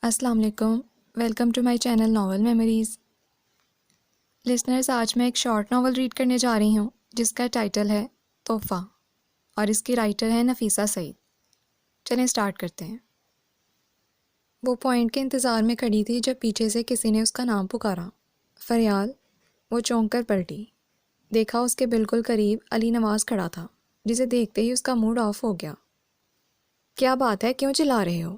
السلام علیکم، welcome to my channel novel memories. Listeners, آج میں ایک شارٹ ناول ریڈ کرنے جا رہی ہوں جس کا ٹائٹل ہے تحفہ، اور اس کی رائٹر ہے نفیسہ سعید۔ چلیں سٹارٹ کرتے ہیں۔ وہ پوائنٹ کے انتظار میں کھڑی تھی جب پیچھے سے کسی نے اس کا نام پکارا، فریال۔ وہ چونک کر پلٹی، دیکھا اس کے بالکل قریب علی نواز کھڑا تھا، جسے دیکھتے ہی اس کا موڈ آف ہو گیا۔ کیا بات ہے، کیوں چلا رہے ہو؟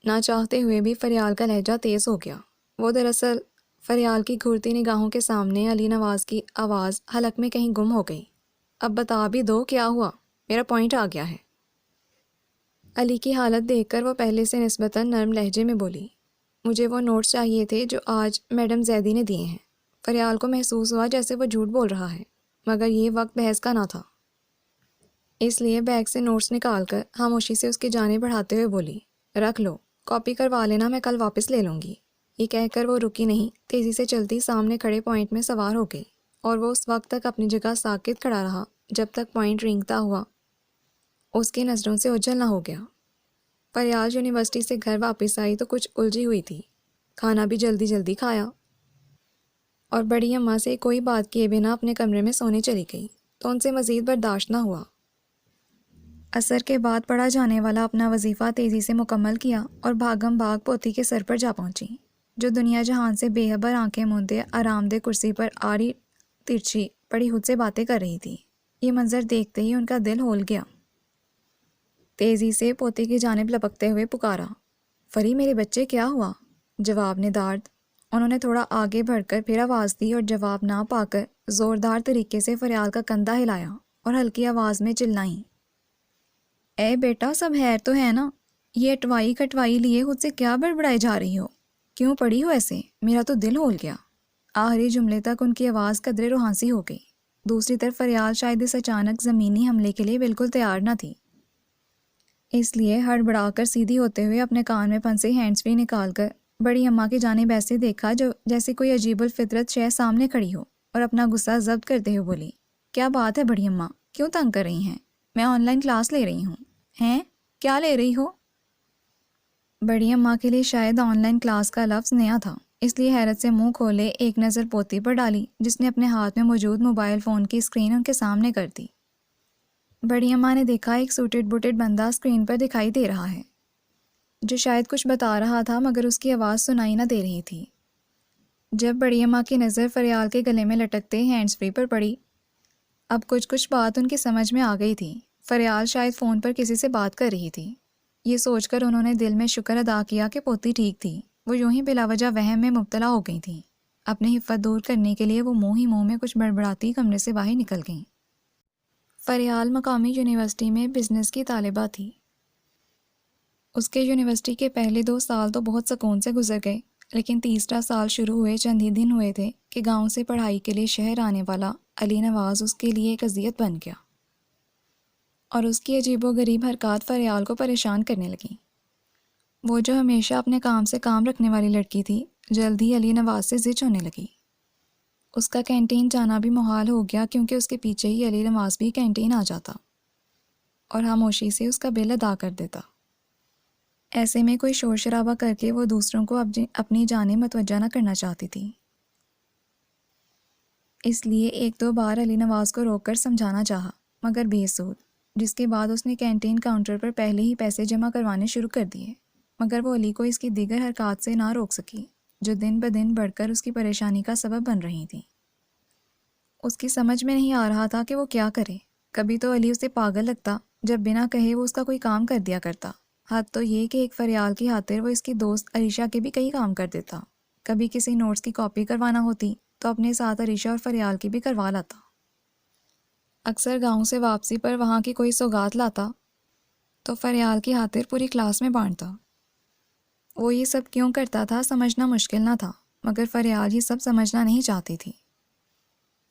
نہ چاہتے ہوئے بھی فریال کا لہجہ تیز ہو گیا۔ وہ دراصل فریال کی گھورتی نگاہوں کے سامنے علی نواز کی آواز حلق میں کہیں گم ہو گئی۔ اب بتا بھی دو کیا ہوا، میرا پوائنٹ آ گیا ہے۔ علی کی حالت دیکھ کر وہ پہلے سے نسبتاً نرم لہجے میں بولی، مجھے وہ نوٹس چاہیے تھے جو آج میڈم زیدی نے دیے ہیں۔ فریال کو محسوس ہوا جیسے وہ جھوٹ بول رہا ہے، مگر یہ وقت بحث کا نہ تھا، اس لیے بیگ سے نوٹس نکال کر خاموشی سے اس کی جانب بڑھاتے ہوئے بولی، رکھ لو، کاپی کروا لینا، میں کل واپس لے لوں گی۔ یہ کہہ کر وہ رکی نہیں، تیزی سے چلتی سامنے کھڑے پوائنٹ میں سوار ہو گئی، اور وہ اس وقت تک اپنی جگہ ساکت کھڑا رہا جب تک پوائنٹ رینگتا ہوا اس کی نظروں سے اوجھل نہ ہو گیا۔ فریال یونیورسٹی سے گھر واپس آئی تو کچھ الجھی ہوئی تھی، کھانا بھی جلدی جلدی کھایا اور بڑی اماں سے کوئی بات کیے بنا اپنے کمرے میں سونے چلی گئی تو ان سے مزید برداشت نہ ہوا۔ عصر کے بعد پڑھا جانے والا اپنا وظیفہ تیزی سے مکمل کیا اور بھاگم بھاگ پوتی کے سر پر جا پہنچی، جو دنیا جہان سے بے خبر آنکھیں مونتے آرام دہ کرسی پر آڑی ترچھی پڑی خود سے باتیں کر رہی تھی۔ یہ منظر دیکھتے ہی ان کا دل ہول گیا۔ تیزی سے پوتی کی جانب لپکتے ہوئے پکارا، فری میرے بچے کیا ہوا؟ جواب ندارد۔ انہوں نے تھوڑا آگے بڑھ کر پھر آواز دی اور جواب نہ پا کر زوردار طریقے سے فریال کا کندھا ہلایا اور ہلکی آواز میں چلائیں، اے بیٹا، سب خیر تو ہے نا؟ یہ اٹوائی کٹوائی لیے خود سے کیا بڑبڑائی جا رہی ہو؟ کیوں پڑی ہو ایسے؟ میرا تو دل ہول گیا۔ آخری جملے تک ان کی آواز قدرے روحانسی ہو گئی۔ دوسری طرف فریال شاید اس اچانک زمینی حملے کے لیے بالکل تیار نہ تھی، اس لیے ہڑبڑا کر سیدھی ہوتے ہوئے اپنے کان میں پھنسے ہینڈز فری نکال کر بڑی اماں کی جانب ایسے دیکھا جو جیسے کوئی عجیب الفطرت شے سامنے کھڑی ہو، اور اپنا غصہ ضبط کرتے ہوئے بولی، کیا بات ہے بڑی اماں، کیوں تنگ کر رہی ہیں؟ میں آن لائن کلاس لے رہی ہوں۔ ہیں؟ کیا لے رہی ہو؟ بڑی اماں کے لیے شاید آن لائن کلاس کا لفظ نیا تھا، اس لیے حیرت سے منہ کھولے ایک نظر پوتی پر ڈالی جس نے اپنے ہاتھ میں موجود موبائل فون کی اسکرین ان کے سامنے کر دی۔ بڑی اماں نے دیکھا ایک سوٹڈ بوٹڈ بندہ اسکرین پر دکھائی دے رہا ہے، جو شاید کچھ بتا رہا تھا مگر اس کی آواز سنائی نہ دے رہی تھی۔ جب بڑی اماں کی نظر فریال کے گلے میں لٹکتے ہینڈز فری پر پڑی، اب کچھ بات ان کی سمجھ میں آ گئی تھی۔ فریال شاید فون پر کسی سے بات کر رہی تھی۔ یہ سوچ کر انہوں نے دل میں شکر ادا کیا کہ پوتی ٹھیک تھی، وہ یوں ہی بلا وجہ وہم میں مبتلا ہو گئی تھیں۔ اپنی حفت دور کرنے کے لیے وہ منہ میں کچھ بڑبڑاتی کمرے سے باہر نکل گئیں۔ فریال مقامی یونیورسٹی میں بزنس کی طالبہ تھی۔ اس کے یونیورسٹی کے پہلے 2 سال تو بہت سکون سے گزر گئے، لیکن تیسرا سال شروع ہوئے چند ہی دن ہوئے تھے کہ گاؤں سے پڑھائی کے لیے شہر آنے والا علی نواز اس کے لیے ایک اذیت بن گیا، اور اس کی عجیب و غریب حرکات فریال کو پریشان کرنے لگیں۔ وہ جو ہمیشہ اپنے کام سے کام رکھنے والی لڑکی تھی، جلد ہی علی نواز سے زچ ہونے لگی۔ اس کا کینٹین جانا بھی محال ہو گیا کیونکہ اس کے پیچھے ہی علی نواز بھی کینٹین آ جاتا اور خاموشی سے اس کا بل ادا کر دیتا۔ ایسے میں کوئی شور شرابہ کر کے وہ دوسروں کو اپنی جانب متوجہ نہ کرنا چاہتی تھی، اس لیے 1-2 بار علی نواز کو روک کر سمجھانا چاہا مگر بے سود، جس کے بعد اس نے کینٹین کاؤنٹر پر پہلے ہی پیسے جمع کروانے شروع کر دیے، مگر وہ علی کو اس کی دیگر حرکات سے نہ روک سکی جو دن بدن بڑھ کر اس کی پریشانی کا سبب بن رہی تھیں۔ اس کی سمجھ میں نہیں آ رہا تھا کہ وہ کیا کرے۔ کبھی تو علی اسے پاگل لگتا جب بنا کہے وہ اس کا کوئی کام کر دیا کرتا، حد تو یہ کہ ایک فریال کی خاطر وہ اس کی دوست عریشہ کے بھی کئی کام کر دیتا۔ کبھی کسی نوٹس کی کاپی کروانا ہوتی تو اپنے ساتھ عریشہ اور فریال کی بھی کروا لاتا۔ اکثر گاؤں سے واپسی پر وہاں کی کوئی سوغات لاتا تو فریال کی خاطر پوری کلاس میں بانٹتا۔ وہ یہ سب کیوں کرتا تھا سمجھنا مشکل نہ تھا، مگر فریال یہ سب سمجھنا نہیں چاہتی تھی۔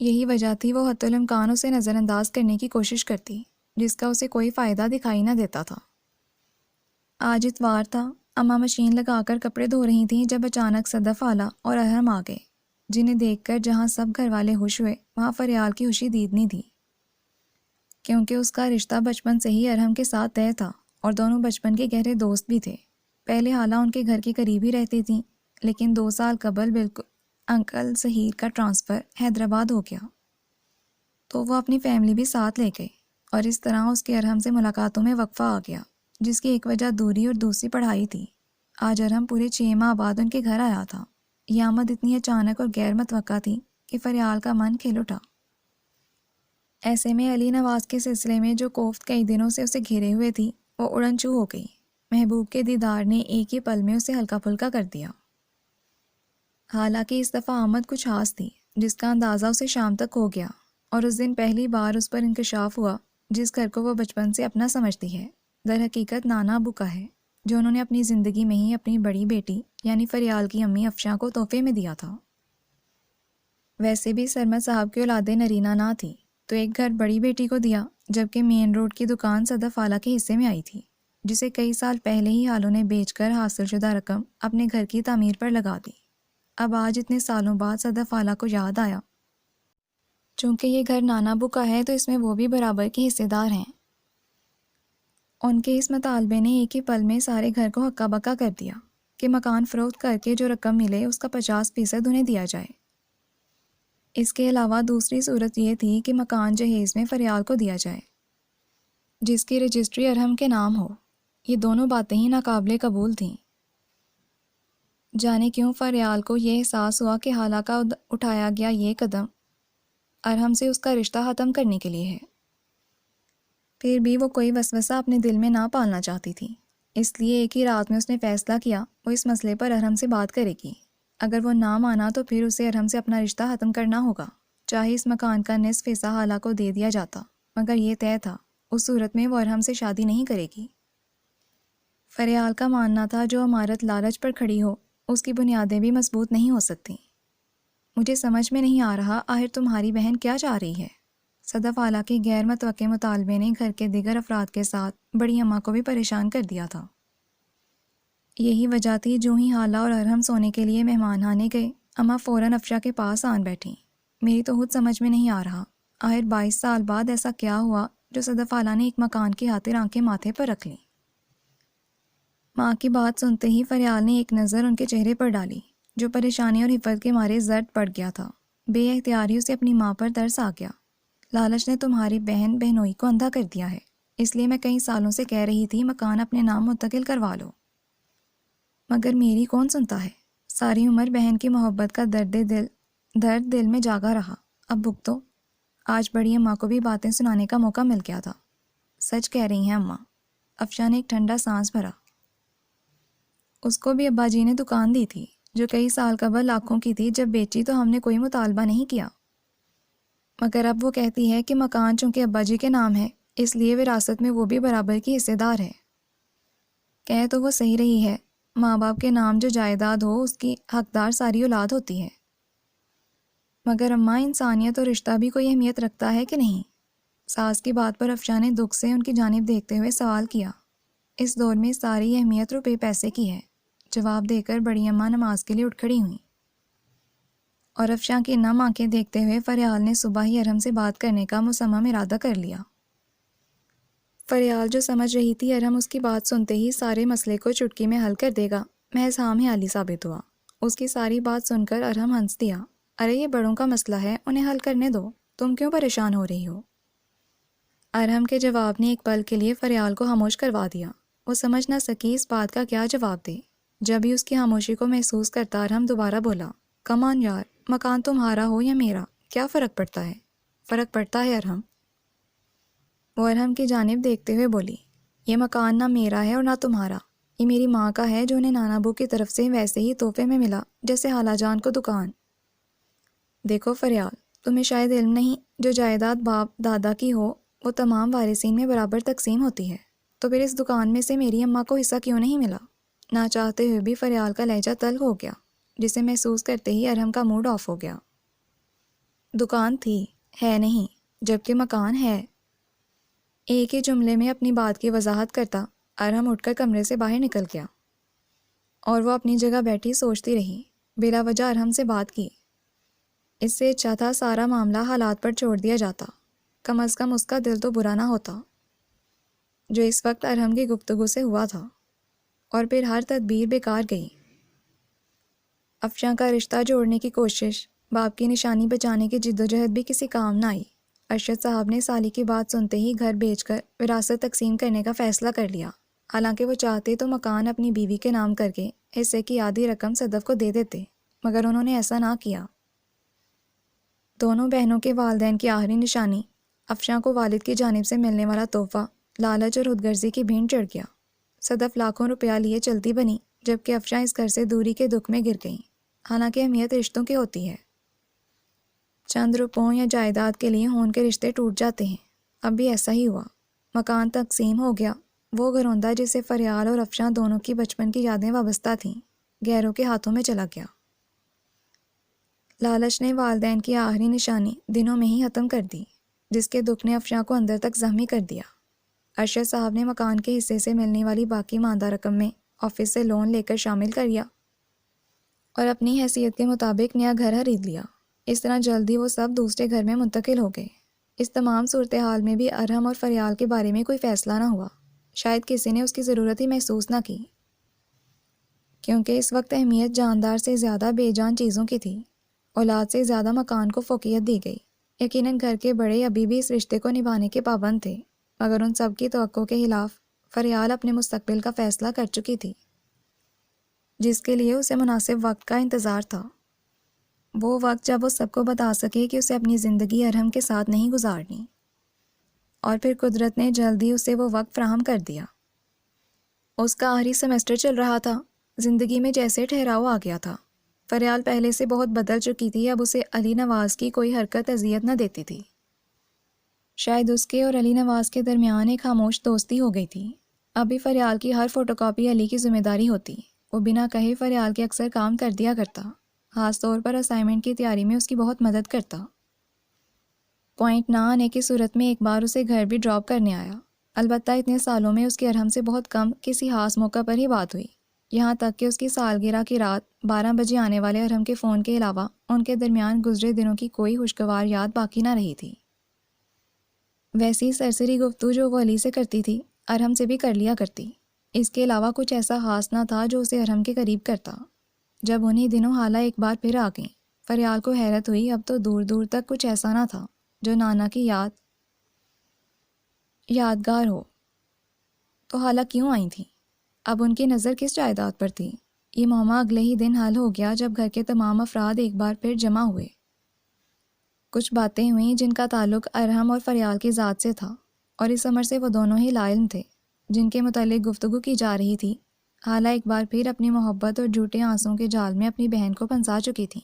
یہی وجہ تھی وہ حتی الامکان اسے نظر انداز کرنے کی کوشش کرتی، جس کا اسے کوئی فائدہ دکھائی نہ دیتا تھا۔ آج اتوار تھا، اماں مشین لگا کر کپڑے دھو رہی تھیں جب اچانک صدف آلا اور ارحم آ گئے، جنہیں دیکھ کر جہاں سب گھر والے خوش ہوئے وہاں فریال کی خوشی دیدنی تھی، کیونکہ اس کا رشتہ بچپن سے ہی ارحم کے ساتھ طے تھا اور دونوں بچپن کے گہرے دوست بھی تھے۔ پہلے حالہ ان کے گھر کے قریب ہی رہتی تھیں، لیکن 2 سال قبل بالکل انکل ظہیر کا ٹرانسفر حیدرآباد ہو گیا تو وہ اپنی فیملی بھی ساتھ لے گئے، اور اس طرح اس کے ارحم سے ملاقاتوں میں وقفہ آ گیا، جس کی ایک وجہ دوری اور دوسری پڑھائی تھی۔ آج ارحم پورے 6 ماہ بعد ان کے گھر آیا تھا۔ یہ آمد اتنی اچانک اور غیر متوقع تھی کہ فریال کا من کھل اٹھا۔ ایسے میں علی نواز کے سلسلے میں جو کوفت کئی دنوں سے اسے گھیرے ہوئے تھی وہ اڑن چھو ہو گئی۔ محبوب کے دیدار نے ایک ہی پل میں اسے ہلکا پھلکا کر دیا۔ حالانکہ اس دفعہ آمد کچھ خاص تھی، جس کا اندازہ اسے شام تک ہو گیا، اور اس دن پہلی بار اس پر انکشاف ہوا جس گھر کو وہ بچپن سے اپنا سمجھتی ہے، در حقیقت نانا ابو کا ہے، جو انہوں نے اپنی زندگی میں ہی اپنی بڑی بیٹی یعنی فریال کی امی افشاں کو تحفے میں دیا تھا۔ ویسے بھی سرمد صاحب کی اولاد نرینہ نہ تھی، تو ایک گھر بڑی بیٹی کو دیا، جبکہ مین روڈ کی دکان صدف خالہ کے حصے میں آئی تھی، جسے کئی سال پہلے ہی حالوں نے بیچ کر حاصل شدہ رقم اپنے گھر کی تعمیر پر لگا دی۔ اب آج اتنے سالوں بعد صدف خالہ کو یاد آیا، چونکہ یہ گھر نانا ابو کا ہے تو اس میں وہ بھی برابر کے حصے دار ہیں۔ ان کے اس مطالبے نے ایک ہی پل میں سارے گھر کو ہکا بکا کر دیا کہ مکان فروخت کر کے جو رقم ملے اس کا 50% انہیں دیا جائے۔ اس کے علاوہ دوسری صورت یہ تھی کہ مکان جہیز میں فریال کو دیا جائے، جس کی رجسٹری ارحم کے نام ہو۔ یہ دونوں باتیں ہی ناقابل قبول تھیں۔ جانے کیوں فریال کو یہ احساس ہوا کہ حالہ کا اٹھایا گیا یہ قدم ارحم سے اس کا رشتہ ختم کرنے کے لیے ہے۔ پھر بھی وہ کوئی وسوسہ اپنے دل میں نہ پالنا چاہتی تھی، اس لیے ایک ہی رات میں اس نے فیصلہ کیا وہ اس مسئلے پر ارحم سے بات کرے گی۔ اگر وہ نہ مانا تو پھر اسے ارحم سے اپنا رشتہ ختم کرنا ہوگا، چاہے اس مکان کا نصف حصہ حالہ کو دے دیا جاتا، مگر یہ طے تھا اس صورت میں وہ ارحم سے شادی نہیں کرے گی۔ فریال کا ماننا تھا جو عمارت لالچ پر کھڑی ہو اس کی بنیادیں بھی مضبوط نہیں ہو سکتی۔ مجھے سمجھ میں نہیں آ رہا آخر تمہاری بہن کیا چاہ رہی ہے؟ صدف خالہ کے غیر متوقع مطالبے نے گھر کے دیگر افراد کے ساتھ بڑی اماں کو بھی پریشان کر دیا تھا۔ یہی وجہ تھی جو ہی حالہ اور ارحم سونے کے لیے مہمان آنے گئے، اماں فوراً افشا کے پاس آن بیٹھیں۔ میری تو خود سمجھ میں نہیں آ رہا آخر 22 سال بعد ایسا کیا ہوا جو صدف خالہ نے ایک مکان کی خاطر آنکھیں ماتھے پر رکھ لیں۔ ماں کی بات سنتے ہی فریال نے ایک نظر ان کے چہرے پر ڈالی جو پریشانی اور حفت کے مارے زرد پڑ گیا تھا۔ بے اختیاری اسے اپنی ماں پر ترس آ گیا۔ لالچ نے تمہاری بہن بہنوئی کو اندھا کر دیا ہے، اس لیے میں کئی سالوں سے کہہ رہی تھی مکان اپنے نام منتقل کروا لو، مگر میری کون سنتا ہے۔ ساری عمر بہن کی محبت کا درد دل میں جاگا رہا، اب بھگتو۔ آج بڑی اماں کو بھی باتیں سنانے کا موقع مل گیا تھا۔ سچ کہہ رہی ہیں اماں، افشا نے ایک ٹھنڈا سانس بھرا۔ اس کو بھی ابا جی نے دکان دی تھی جو کئی سال قبل لاکھوں کی تھی، جب بیچی تو ہم نے کوئی مطالبہ نہیں کیا، مگر اب وہ کہتی ہے کہ مکان چونکہ ابا جی کے نام ہے اس لیے وراثت میں وہ بھی برابر کی حصے دار ہے۔ کہہ تو وہ صحیح رہی ہے، ماں باپ کے نام جو جائیداد ہو اس کی حقدار ساری اولاد ہوتی ہے، مگر اماں انسانیت اور رشتہ بھی کوئی اہمیت رکھتا ہے کہ نہیں؟ ساس کی بات پر افشا نے دکھ سے ان کی جانب دیکھتے ہوئے سوال کیا۔ اس دور میں ساری اہمیت روپے پیسے کی ہے، جواب دے کر بڑی اماں نماز کے لیے اٹھ کھڑی ہوئیں، اور افشاں کی نم آنکھیں دیکھتے ہوئے فریال نے صبح ہی ارحم سے بات کرنے کا مصمم ارادہ کر لیا۔ فریال جو سمجھ رہی تھی ارحم اس کی بات سنتے ہی سارے مسئلے کو چٹکی میں حل کر دے گا، محض ہاں میں حالی ثابت ہوا۔ اس کی ساری بات سن کر ارحم ہنس دیا۔ ارے یہ بڑوں کا مسئلہ ہے، انہیں حل کرنے دو، تم کیوں پریشان ہو رہی ہو؟ ارحم کے جواب نے ایک پل کے لیے فریال کو خاموش کروا دیا۔ وہ سمجھ نہ سکی اس بات کا کیا جواب دے۔ جب ہی اس کی خاموشی کو محسوس کرتا ارحم دوبارہ بولا، کمان یار، مکان تمہارا ہو یا میرا کیا فرق پڑتا ہے؟ فرق پڑتا ہے ارحم۔ وہ ارحم کی جانب دیکھتے ہوئے بولی، یہ مکان نہ میرا ہے اور نہ تمہارا، یہ میری ماں کا ہے جو انہیں نانا ابو کی طرف سے ویسے ہی تحفے میں ملا جیسے خالہ جان کو دکان۔ دیکھو فریال، تمہیں شاید علم نہیں، جو جائیداد باپ دادا کی ہو وہ تمام وارثین میں برابر تقسیم ہوتی ہے، تو پھر اس دکان میں سے میری اماں کو حصہ کیوں نہیں ملا؟ نہ چاہتے ہوئے بھی فریال کا لہجہ تلخ ہو گیا، جسے محسوس کرتے ہی ارحم کا موڈ آف ہو گیا۔ دکان تھی، ہے نہیں، جبکہ مکان ہے۔ ایک ہی جملے میں اپنی بات کی وضاحت کرتا ارحم اٹھ کر کمرے سے باہر نکل گیا، اور وہ اپنی جگہ بیٹھی سوچتی رہی، بلا وجہ ارحم سے بات کی۔ اس سے اچھا تھا سارا معاملہ حالات پر چھوڑ دیا جاتا، کم از کم اس کا دل تو برا نہ ہوتا، جو اس وقت ارحم کی گفتگو سے ہوا تھا۔ اور پھر ہر تدبیر بیکار گئی۔ افشاں کا رشتہ جوڑنے کی کوشش، باپ کی نشانی بچانے کی جدوجہد بھی کسی کام نہ آئی۔ ارشد صاحب نے سالی کی بات سنتے ہی گھر بیچ کر وراثت تقسیم کرنے کا فیصلہ کر لیا۔ حالانکہ وہ چاہتے تو مکان اپنی بیوی کے نام کر کے حصے کی آدھی رقم صدف کو دے دیتے، مگر انہوں نے ایسا نہ کیا۔ دونوں بہنوں کے والدین کی آخری نشانی، افشاں کو والد کی جانب سے ملنے والا تحفہ، لالچ اور خودغرضی کی بھینٹ چڑھ گیا۔ صدف لاکھوں روپیہ لیے چلتی بنی، جبکہ افشاں اس گھر سے دوری کے دکھ میں گر گئیں۔ حالانکہ اہمیت رشتوں کی ہوتی ہے، چند روپوں یا جائیداد کے لیے خون کے رشتے ٹوٹ جاتے ہیں۔ اب بھی ایسا ہی ہوا، مکان تقسیم ہو گیا۔ وہ گھروندہ جسے فریال اور افشاں دونوں کی بچپن کی یادیں وابستہ تھیں، غیروں کے ہاتھوں میں چلا گیا۔ لالچ نے والدین کی آخری نشانی دنوں میں ہی ختم کر دی، جس کے دکھ نے افشاں کو اندر تک زخمی کر دیا۔ ارشد صاحب نے مکان کے حصے سے ملنے والی باقی ماندہ رقم میں آفس سے لون لے کر شامل کر لیا اور اپنی حیثیت کے مطابق نیا گھر خرید لیا۔ اس طرح جلدی وہ سب دوسرے گھر میں منتقل ہو گئے۔ اس تمام صورتحال میں بھی ارحم اور فریال کے بارے میں کوئی فیصلہ نہ ہوا۔ شاید کسی نے اس کی ضرورت ہی محسوس نہ کی، کیونکہ اس وقت اہمیت جاندار سے زیادہ بے جان چیزوں کی تھی۔ اولاد سے زیادہ مکان کو فوقیت دی گئی۔ یقیناً گھر کے بڑے ابھی بھی اس رشتے کو نبھانے کے پابند تھے، مگر ان سب کی توقع کے خلاف فریال اپنے مستقبل کا فیصلہ کر چکی تھی، جس کے لیے اسے مناسب وقت کا انتظار تھا۔ وہ وقت جب وہ سب کو بتا سکے کہ اسے اپنی زندگی ارحم کے ساتھ نہیں گزارنی، اور پھر قدرت نے جلدی اسے وہ وقت فراہم کر دیا۔ اس کا آخری سیمسٹر چل رہا تھا، زندگی میں جیسے ٹھہراؤ آ گیا تھا۔ فریال پہلے سے بہت بدل چکی تھی، اب اسے علی نواز کی کوئی حرکت اذیت نہ دیتی تھی۔ شاید اس کے اور علی نواز کے درمیان ایک خاموش دوستی ہو گئی تھی۔ اب بھی فریال کی ہر فوٹو کاپی علی کی ذمہ داری ہوتی۔ وہ بنا کہے فریال کے اکثر کام کر دیا کرتا، خاص طور پر اسائنمنٹ کی تیاری میں اس کی بہت مدد کرتا۔ پوائنٹ نہ آنے کی صورت میں ایک بار اسے گھر بھی ڈراپ کرنے آیا۔ البتہ اتنے سالوں میں اس کی ارحم سے بہت کم کسی خاص موقع پر ہی بات ہوئی، یہاں تک کہ اس کی سالگرہ کی رات 12 بجے آنے والے ارحم کے فون کے علاوہ ان کے درمیان گزرے دنوں کی کوئی خوشگوار یاد باقی نہ رہی تھی۔ ویسی سرسری گفتگو جو وہ علی سے کرتی تھی، ارحم سے بھی کر لیا کرتی۔ اس کے علاوہ کچھ ایسا خاص نہ تھا جو اسے ارحم کے قریب کرتا۔ جب انہی دنوں حالہ ایک بار پھر آ گئیں، فریال کو حیرت ہوئی۔ اب تو دور دور تک کچھ ایسا نہ تھا جو نانا کی یادگار ہو۔ تو حالہ کیوں آئی تھیں؟ اب ان کی نظر کس جائیداد پر تھی؟ یہ معمہ اگلے ہی دن حل ہو گیا جب گھر کے تمام افراد ایک بار پھر جمع ہوئے۔ کچھ باتیں ہوئیں جن کا تعلق ارحم اور فریال کی ذات سے تھا، اور اس امر سے وہ دونوں ہی لا علم تھے۔ جن کے متعلق گفتگو کی جا رہی تھی، حالہ ایک بار پھر اپنی محبت اور جھوٹے آنسوں کے جال میں اپنی بہن کو پھنسا چکی تھیں۔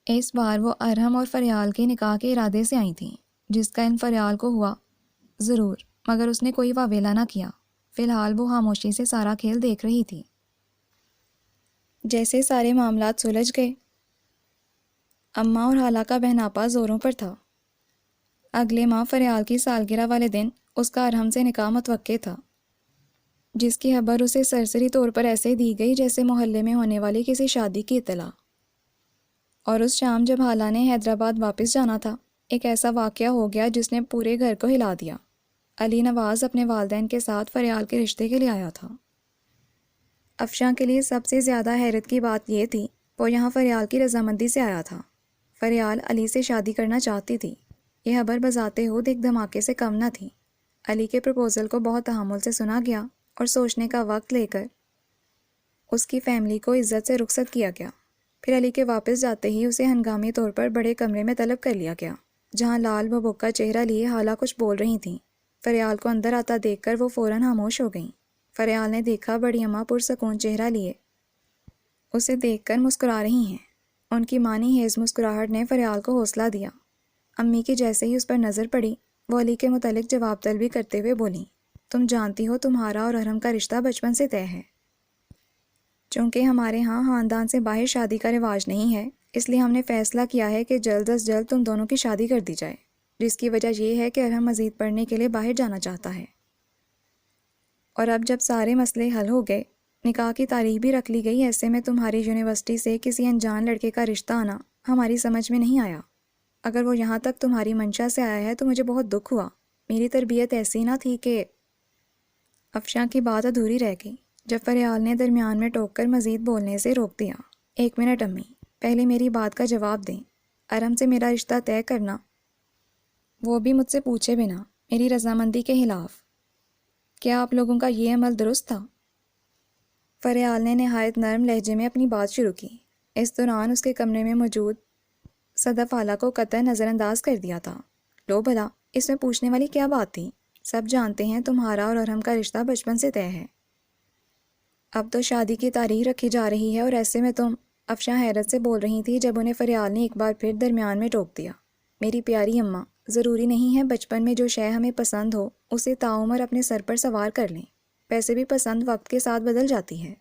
اس بار وہ ارحم اور فریال کے نکاح کے ارادے سے آئی تھیں، جس کا علم فریال کو ہوا ضرور، مگر اس نے کوئی واویلا نہ کیا۔ فی الحال وہ خاموشی سے سارا کھیل دیکھ رہی تھی۔ جیسے سارے معاملات سلجھ گئے، اماں اور خالہ کا بہناپا زوروں پر تھا۔ اگلے ماہ فریال کی سالگرہ والے دن اس کا ارحم سے نکاح متوقع تھا، جس کی خبر اسے سرسری طور پر ایسے دی گئی جیسے محلے میں ہونے والی کسی شادی کی اطلاع۔ اور اس شام جب خالہ نے حیدرآباد واپس جانا تھا، ایک ایسا واقعہ ہو گیا جس نے پورے گھر کو ہلا دیا۔ علی نواز اپنے والدین کے ساتھ فریال کے رشتے کے لیے آیا تھا۔ افشاں کے لیے سب سے زیادہ حیرت کی بات یہ تھی، وہ یہاں فریال کی رضامندی سے آیا تھا۔ فریال علی سے شادی کرنا چاہتی تھی۔ یہ خبر بذات خود ایک دھماکے سے کم نہ تھی۔ علی کے پروپوزل کو بہت تحمل سے سنا گیا اور سوچنے کا وقت لے کر اس کی فیملی کو عزت سے رخصت کیا گیا۔ پھر علی کے واپس جاتے ہی اسے ہنگامی طور پر بڑے کمرے میں طلب کر لیا گیا، جہاں لال بھبوکا چہرہ لیے خالہ کچھ بول رہی تھیں۔ فریال کو اندر آتا دیکھ کر وہ فوراً خاموش ہو گئیں۔ فریال نے دیکھا بڑی اماں پرسکون چہرہ لیے اسے دیکھ کر مسکرا رہی ہیں۔ ان کی مانی خیز مسکراہٹ نے فریال کو حوصلہ دیا۔ امی کی جیسے ہی اس پر نظر پڑی، وہ علی کے متعلق جواب طلبی کرتے ہوئے بولیں، تم جانتی ہو تمہارا اور ارحم کا رشتہ بچپن سے طے ہے۔ چونکہ ہمارے ہاں خاندان سے باہر شادی کا رواج نہیں ہے، اس لیے ہم نے فیصلہ کیا ہے کہ جلد از جلد تم دونوں کی شادی کر دی جائے، جس کی وجہ یہ ہے کہ ارحم مزید پڑھنے کے لیے باہر جانا چاہتا ہے۔ اور اب جب سارے مسئلے حل ہو گئے، نکاح کی تاریخ بھی رکھ لی گئی، ایسے میں تمہاری یونیورسٹی سے کسی انجان لڑکے کا رشتہ آنا ہماری سمجھ میں نہیں آیا۔ اگر وہ یہاں تک تمہاری منشا سے آیا ہے تو مجھے بہت دکھ ہوا۔ میری تربیت ایسی نہ تھی کہ افشاں کی بات ادھوری رہ گئی جب فریال نے درمیان میں ٹوک کر مزید بولنے سے روک دیا۔ 1 منٹ امی، پہلے میری بات کا جواب دیں۔ ارم سے میرا رشتہ طے کرنا، وہ بھی مجھ سے پوچھے بنا، میری رضامندی کے خلاف، کیا آپ لوگوں کا یہ عمل درست تھا؟ فریال نے نہایت نرم لہجے میں اپنی بات شروع کی۔ اس دوران اس کے کمرے میں موجود صدف خالہ کو قطع نظر انداز کر دیا تھا۔ لو بھلا، اس میں پوچھنے والی کیا بات تھی؟ سب جانتے ہیں تمہارا اور ارم کا رشتہ بچپن سے طے ہے۔ اب تو شادی کی تاریخ رکھی جا رہی ہے اور ایسے میں تم… افشاں حیرت سے بول رہی تھی جب انہیں فریال نے ایک بار پھر درمیان میں ٹوک دیا۔ میری پیاری اماں، ضروری نہیں ہے بچپن میں جو شے ہمیں پسند ہو اسے تعمر اپنے سر پر سوار کر لیں۔ ویسے بھی پسند وقت کے ساتھ بدل جاتی ہے،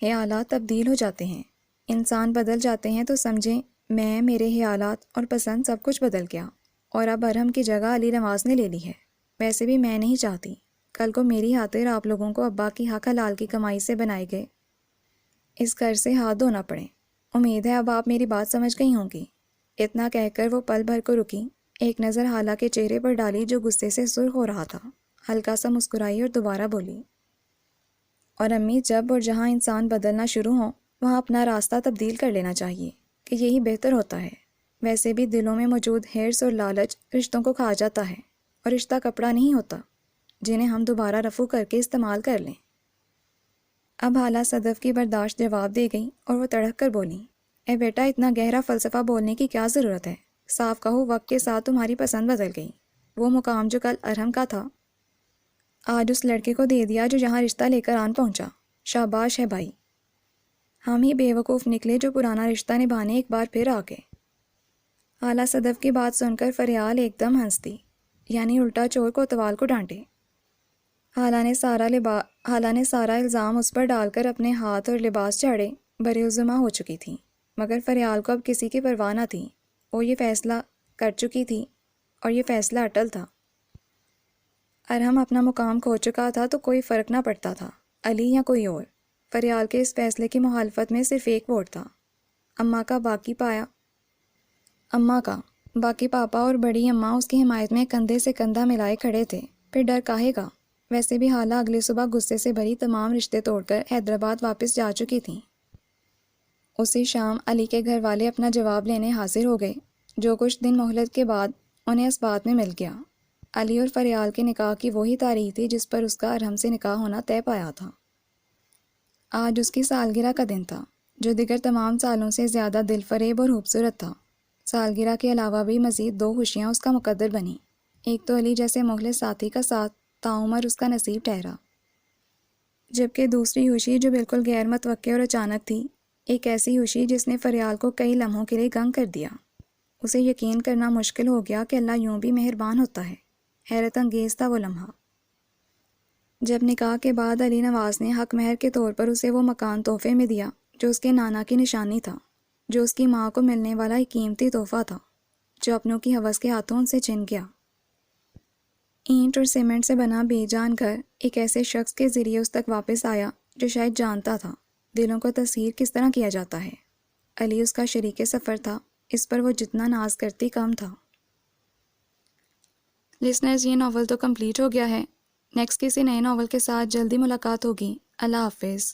خیالات تبدیل ہو جاتے ہیں، انسان بدل جاتے ہیں تو سمجھیں میرے خیالات اور پسند سب کچھ بدل گیا اور اب ارہم کی جگہ علی نواز نے لے لی ہے۔ ویسے بھی میں نہیں چاہتی کل کو میری خاطر آپ لوگوں کو ابا کی حق حلال کی کمائی سے بنائے گئے اس گھر سے ہاتھ دھونا پڑے۔ امید ہے اب آپ میری بات سمجھ گئی ہوں گی۔ اتنا کہہ کر وہ پل بھر کو رکی، ایک نظر حالہ کے چہرے پر ڈالی جو غصے سے سرخ ہو رہا تھا، ہلکا سا مسکرائی اور دوبارہ بولی، اور امی، جب اور جہاں انسان بدلنا شروع ہو وہاں اپنا راستہ تبدیل کر لینا چاہیے کہ یہی بہتر ہوتا ہے۔ ویسے بھی دلوں میں موجود ہرس اور لالچ رشتوں کو کھا جاتا ہے، اور رشتہ کپڑا نہیں ہوتا جنہیں ہم دوبارہ رفو کر کے استعمال کر لیں۔ اب حالہ صدف کی برداشت جواب دے گئی اور وہ تڑک کر بولی، اے بیٹا، اتنا گہرا فلسفہ بولنے کی کیا ضرورت ہے؟ صاف کہو وقت کے ساتھ تمہاری پسند بدل گئی۔ وہ مقام جو کل ارہم کا تھا آج اس لڑکے کو دے دیا جو یہاں رشتہ لے کر آن پہنچا۔ شاباش ہے بھائی، ہم ہی بے وقوف نکلے جو پرانا رشتہ نبھانے ایک بار پھر آ گئے۔ حالہ صدف کی بات سن کر فریال ایک دم ہنس دی، یعنی الٹا چور کوتوال کو ڈانٹے۔ حالہ نے سارا الزام اس پر ڈال کر اپنے ہاتھ اور لباس جھاڑے، بریالزمہ ہو چکی تھی، مگر فریال کو اب کسی کی پرواہ نہ تھی۔ وہ یہ فیصلہ کر چکی تھی اور یہ فیصلہ اٹل تھا۔ ارہم اپنا مقام کھو چکا تھا تو کوئی فرق نہ پڑتا تھا، علی یا کوئی اور۔ فریال کے اس فیصلے کی مخالفت میں صرف ایک ووٹ تھا، اماں کا۔ باقی پاپا اور بڑی اماں اس کی حمایت میں کندھے سے کندھا ملائے کھڑے تھے۔ پھر ڈر کاہے گا؟ ویسے بھی حالہ اگلی صبح غصے سے بھری تمام رشتے توڑ کر حیدرآباد واپس جا چکی تھیں۔ اسی شام علی کے گھر والے اپنا جواب لینے حاضر ہو گئے، جو کچھ دن مہلت کے بعد انہیں اس بات میں مل گیا۔ علی اور فریال کے نکاح کی وہی تاریخ تھی جس پر اس کا ارہم سے نکاح ہونا طے پایا تھا۔ آج اس کی سالگرہ کا دن تھا، جو دیگر تمام سالوں سے زیادہ دل فریب اور خوبصورت تھا۔ سالگرہ کے علاوہ بھی مزید 2 خوشیاں اس کا مقدر بنیں۔ ایک تو علی جیسے مخلص ساتھی کا ساتھ تعمر اس کا نصیب ٹھہرا، جبکہ دوسری خوشی جو بالکل غیر متوقع اور اچانک تھی، ایک ایسی خوشی جس نے فریال کو کئی لمحوں کے لیے گنگ کر دیا۔ اسے یقین کرنا مشکل ہو گیا کہ اللہ یوں بھی مہربان ہوتا ہے۔ حیرت انگیز تھا وہ لمحہ جب نکاح کے بعد علی نواز نے حق مہر کے طور پر اسے وہ مکان تحفے میں دیا جو اس کے نانا کی نشانی تھا، جو اس کی ماں کو ملنے والا ایک قیمتی تحفہ تھا، جو اپنوں کی ہوس کے ہاتھوں ان سے چھن گیا۔ اینٹ اور سیمنٹ سے بنا بے جان گھر ایک ایسے شخص کے ذریعے اس تک واپس آیا جو شاید جانتا تھا دلوں کو تسخیر کس طرح کیا جاتا ہے۔ علی اس کا شریک سفر تھا، اس پر وہ جتنا ناز کرتی کم تھا۔ لسنرز، یہ ناول تو کمپلیٹ ہو گیا ہے۔ نیکسٹ کسی نئے ناول کے ساتھ جلدی ملاقات ہوگی۔ اللہ حافظ۔